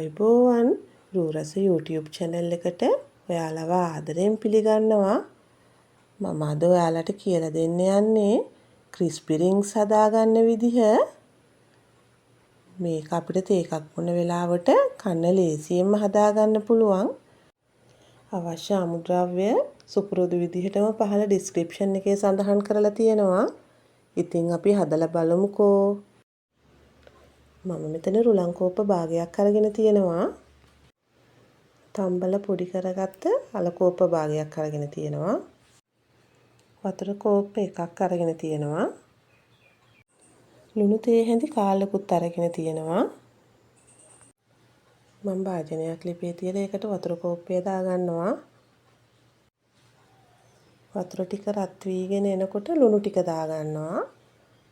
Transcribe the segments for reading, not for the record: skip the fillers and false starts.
ආයුබෝවන් රූරස YouTube channel එකට ඔයාලව ආදරයෙන් පිළිගන්නවා. මම අද ඔයාලට කියලා දෙන්න යන්නේ crispy rings හදාගන්න විදිහ. මේක අපිට තේ එකක් බොන වෙලාවට කන්න ලේසියෙන්ම හදාගන්න පුළුවන්. අවශ්‍ය අමුද්‍රව්‍ය සුපුරුදු විදිහටම පහළ description එකේ සඳහන් කරලා තියෙනවා. ඉතින් අපි හදලා බලමුකෝ. මම මෙතන රුලන් කෝප්ප භාගයක් අරගෙන තියෙනවා. තම්බල පොඩි කරගත්ත අල කෝප්ප භාගයක් අරගෙන තියෙනවා. වතුර කෝප්ප එකක් අරගෙන තියෙනවා. ලුණු තේ හැඳි කාලකුත් අරගෙන තියෙනවා. මම භාජනයක් ලිපේ තියලා ඒකට වතුර කෝප්පය දාගන්නවා. වතුර ටික රත් වීගෙන එනකොට ලුණු ටික දාගන්නවා.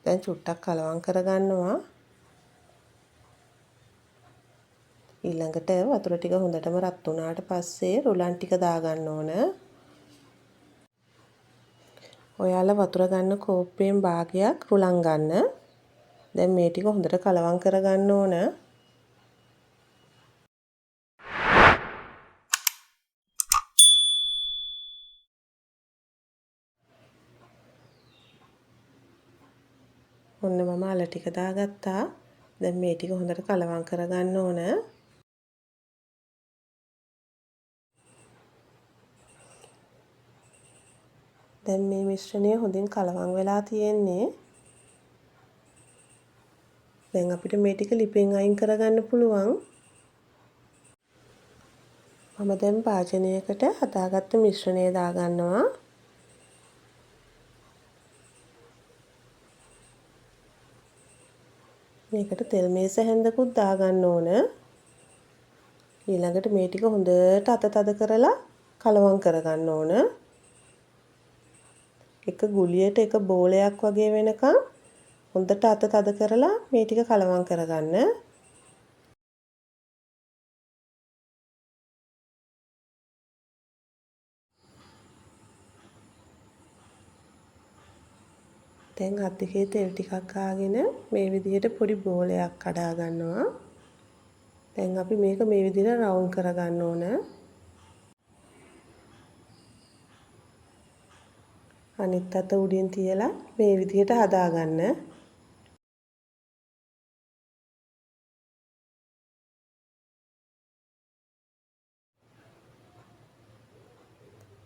දැන් චුට්ටක් කලවම් කරගන්නවා. ඊළඟට වතුර ටික හොඳටම රත් වුණාට පස්සේ රුලන් ටික දාගන්න ඕන. ඔයාලා වතුර ගන්න කෝප්පෙන් භාගයක් රුලන් ගන්න. දැන් මේ ටික හොඳට කලවම් කරගන්න ඕන. ඔන්න මම අල ටික දාගත්තා. දැන් මේ ටික හොඳට කලවම් කරගන්න ඕන. දැන් මේ මිශ්‍රණය හොඳින් කලවම් වෙලා තියෙන්නේ. දැන් අපිට මේ ටික ලිපෙන් අයින් කරගන්න පුළුවන්. මම දැන් භාජනයකට හදාගත්ත මිශ්‍රණය දාගන්නවා. මේකට තෙල් මේස හැන්දකුත් දාගන්න ඕන. ඊළඟට මේ ටික හොඳට අත තද කරලා කලවම් කරගන්න ඕන. එක ගුලියට එක බෝලයක් වගේ වෙනකන් හොඳට අත තද කරලා මේ ටික කලවම් කරගන්න. දැන් අත් දෙකේ තෙල් ටිකක් ගාගෙන මේ විදිහට පොඩි බෝලයක් කඩා ගන්නවා. දැන් අපි මේක මේ විදිහට රවුන්ඩ් කරගන්න ඕන. අනිත් අත උඩින් තියලා මේ විදිහට හදාගන්න.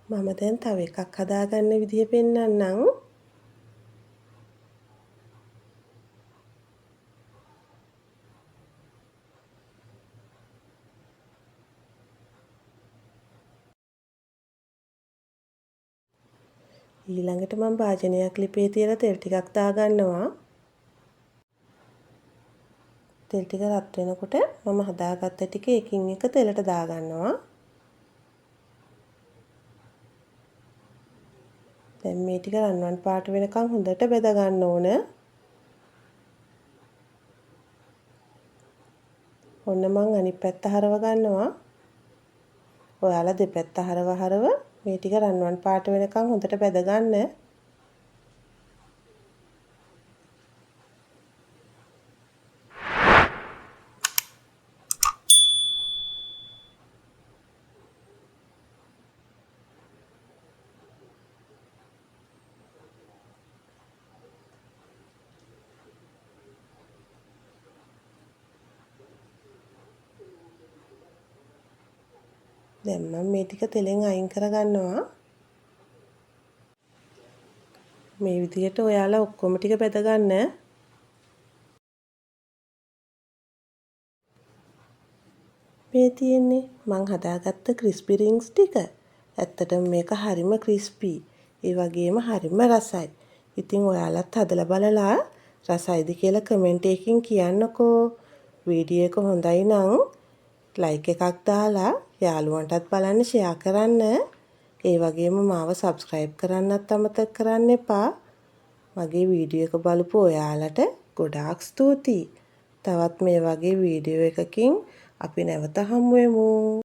මම දැන් තව එකක් හදාගන්න විදිහ පෙන්නන්නම්. ඊළඟට මම භාජනයක් ලිපේ තියලා තෙල් ටිකක් දාගන්නවා. තෙල් ටික රත් වෙනකොට මම හදාගත්ත ටික එකින් එක තෙලට දාගන්නවා. දැන් මේ ටික රන්වන් පාට වෙනකන් හොඳට බෙද ගන්න ඕන. ඔන්න මම අනිත් පැත්ත හරව ගන්නවා. ඔයාලා දෙපැත්ත හරව මේ ටික රන්වන් පාට වෙනකන් හොඳට බෙද ගන්න. දැන් මම මේ ටික තෙලෙන් අයින් කරගන්නවා. මේ විදිහට ඔයාලා ඔක්කොම ටික බෙද ගන්න. මේ තියෙන්නේ මං හදාගත්ත crispy rings ටික. ඇත්තටම මේක හරිම crispy. ඒ වගේම හරිම රසයි. ඉතින් ඔයාලත් හදලා බලලා රසයිද කියලා කමෙන්ට් එකකින් කියන්නකෝ. වීඩියෝ එක හොඳයි නම් ලයික් එකක් දාලා යාළුවන්ටත් බලන්න ෂෙයා කරන්න. ඒ වගේම මාව සබ්ස්ක්‍රයිබ් කරන්නත් අමතක කරන්න එපා. මගේ වීඩියෝ එක බලපු ඔයාලට ගොඩාක් ස්තුතියි. තවත් මේ වගේ වීඩියෝ එකකින් අපි නැවත හමු වෙමු.